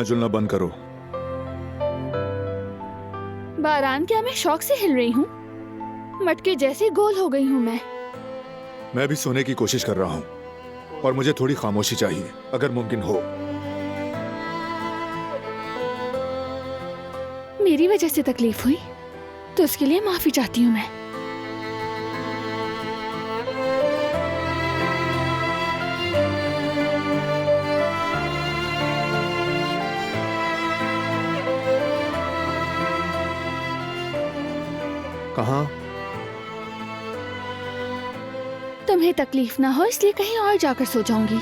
मिलना जुलना बंद करो। बारान, क्या मैं शौक से हिल रही हूँ? मटके जैसी गोल हो गई हूँ मैं भी सोने की कोशिश कर रहा हूँ और मुझे थोड़ी खामोशी चाहिए, अगर मुमकिन हो। मेरी वजह से तकलीफ हुई तो उसके लिए माफी चाहती हूँ मैं। कहाँ? तुम्हें तकलीफ ना हो इसलिए कहीं और जाकर सो जाऊंगी।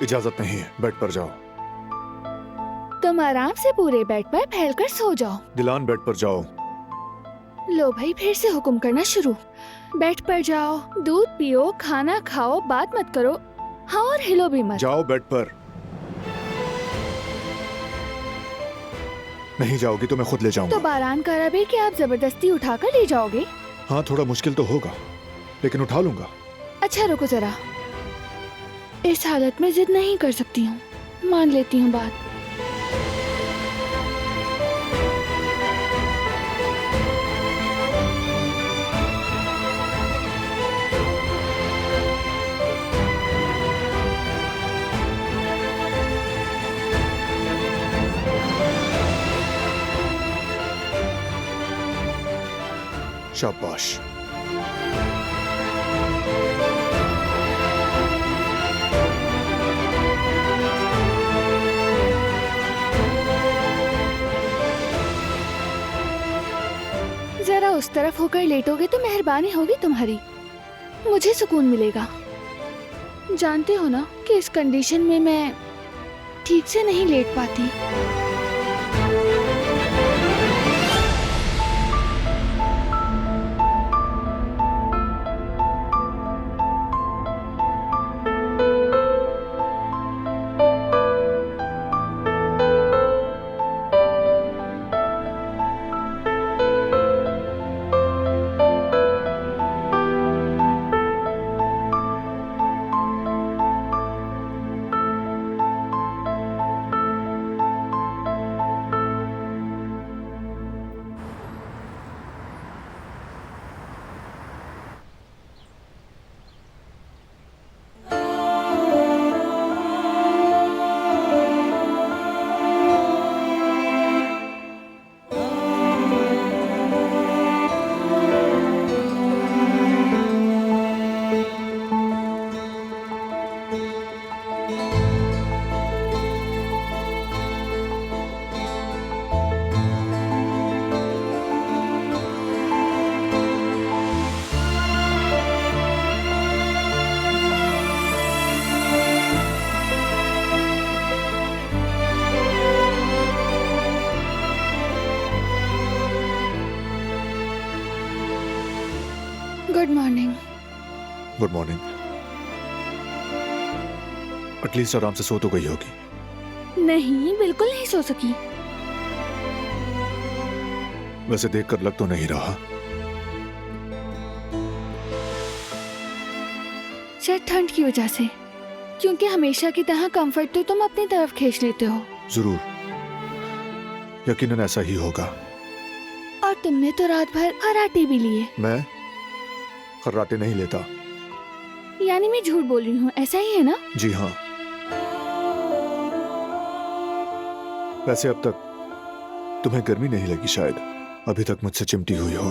इजाजत नहीं है, बेड पर जाओ। तुम आराम से पूरे बेड पर फैलकर सो जाओ। दिलान, बेड पर जाओ। लो भाई, फिर से हुक्म करना शुरू। बेड पर जाओ, दूध पियो, खाना खाओ, बात मत करो, हाँ, और हिलो भी मत। जाओ बेड पर। नहीं जाओगी तो मैं खुद ले जाऊंगा। तो बारान का रब है कि आप जबरदस्ती उठाकर ले जाओगे? हाँ, थोड़ा मुश्किल तो होगा लेकिन उठा लूंगा। अच्छा रुको जरा, इस हालत में जिद नहीं कर सकती हूँ, मान लेती हूँ बात। शाबाश। जरा उस तरफ होकर लेटोगे तो मेहरबानी होगी तुम्हारी, मुझे सुकून मिलेगा। जानते हो ना कि इस कंडीशन में मैं ठीक से नहीं लेट पाती। Good morning. Good morning. At least आराम से सो तो गई होगी। नहीं, बिल्कुल नहीं सो सकी। वैसे देखकर लग तो नहीं रहा। शायद ठंड की वजह से, क्योंकि हमेशा की तरह कंफर्ट तो तुम अपनी तरफ खींच लेते हो। जरूर, यकीनन ऐसा ही होगा। और तुमने तो रात भर खर्राटे भी लिए। मैं खर्राटे नहीं लेता। यानी मैं झूठ बोल रही हूँ, ऐसा ही है ना? जी हाँ। वैसे अब तक तुम्हें गर्मी नहीं लगी शायद, अभी तक मुझसे चिमटी हुई हो।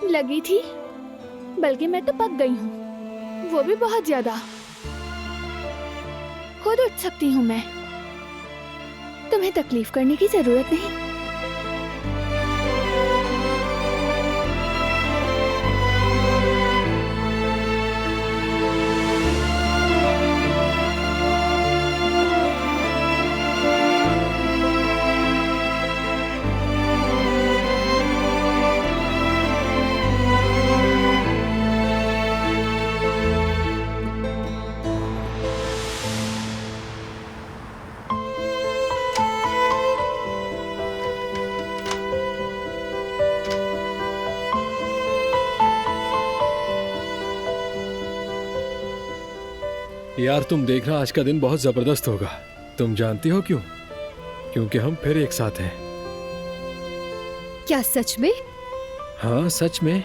लगी थी, बल्कि मैं तो पक गई हूँ, वो भी बहुत ज्यादा। खुद उठ सकती हूँ मैं, तुम्हें तकलीफ करने की जरूरत नहीं। यार तुम देखना, आज का दिन बहुत जबरदस्त होगा। तुम जानती हो क्यों? क्योंकि हम फिर एक साथ हैं। क्या सच में? हाँ सच में।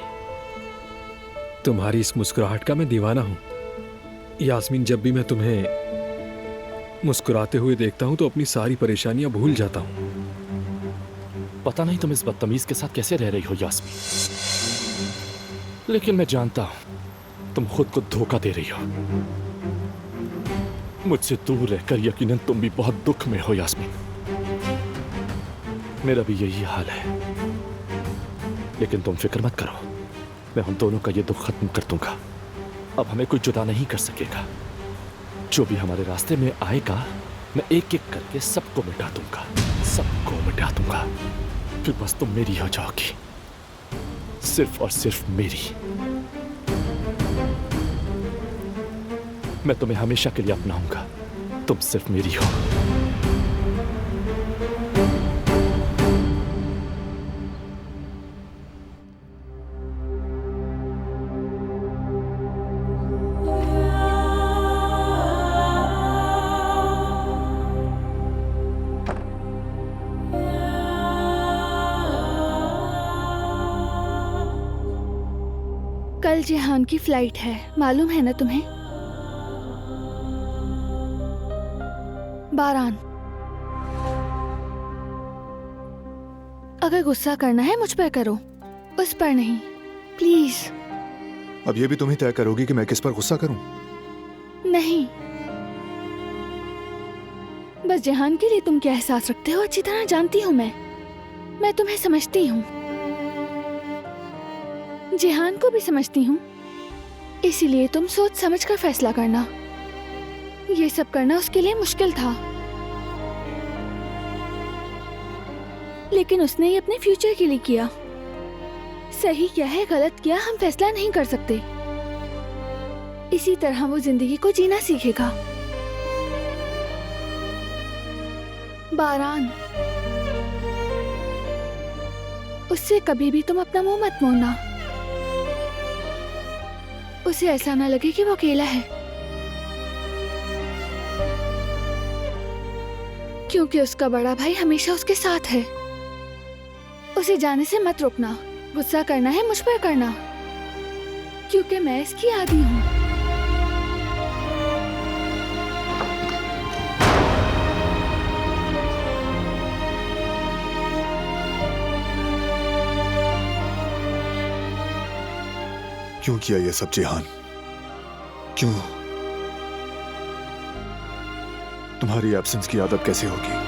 तुम्हारी इस मुस्कुराहट का मैं दीवाना हूँ यास्मीन। जब भी मैं तुम्हें मुस्कुराते हुए देखता हूँ तो अपनी सारी परेशानियां भूल जाता हूँ। पता नहीं तुम इस बदतमीज के साथ कैसे रह रही हो यास्मीन, लेकिन मैं जानता हूं तुम खुद को धोखा दे रही हो। मुझसे दूर रहकर यकीनन तुम भी बहुत दुख में हो यास्मीन। मेरा भी यही हाल है, लेकिन तुम फिक्र मत करो, मैं हम दोनों का ये दुख खत्म कर दूंगा। अब हमें कोई जुदा नहीं कर सकेगा। जो भी हमारे रास्ते में आएगा मैं एक एक करके सबको मिटा दूंगा, सबको मिटा दूंगा। फिर बस तुम मेरी हो जाओगी, सिर्फ और सिर्फ मेरी। मैं तुम्हें हमेशा के लिए अपनाऊंगा, तुम सिर्फ मेरी हो। कल जिहान की फ्लाइट है, मालूम है ना तुम्हें? बारान, अगर गुस्सा करना है मुझ पर करो, उस पर नहीं, प्लीज। अब ये भी तुम ही तय करोगी कि मैं किस पर गुस्सा करूं? नहीं, बस जिहान के लिए तुम क्या एहसास रखते हो अच्छी तरह जानती हूँ मैं तुम्हें समझती हूँ, जिहान को भी समझती हूँ। इसीलिए तुम सोच समझ कर फैसला करना। ये सब करना उसके लिए मुश्किल था, लेकिन उसने ये अपने फ्यूचर के लिए किया। सही क्या है गलत क्या हम फैसला नहीं कर सकते। इसी तरह वो जिंदगी को जीना सीखेगा। बारान, उससे कभी भी तुम अपना मुंह मत मोड़ना। उसे ऐसा ना लगे कि वो अकेला है, क्योंकि उसका बड़ा भाई हमेशा उसके साथ है। उसे जाने से मत रोकना। गुस्सा करना है मुझ पर करना, क्योंकि मैं इसकी आदी हूँ। क्यों किया ये सब जिहान? क्यों? तुम्हारी एब्सेंस की आदत कैसे होगी?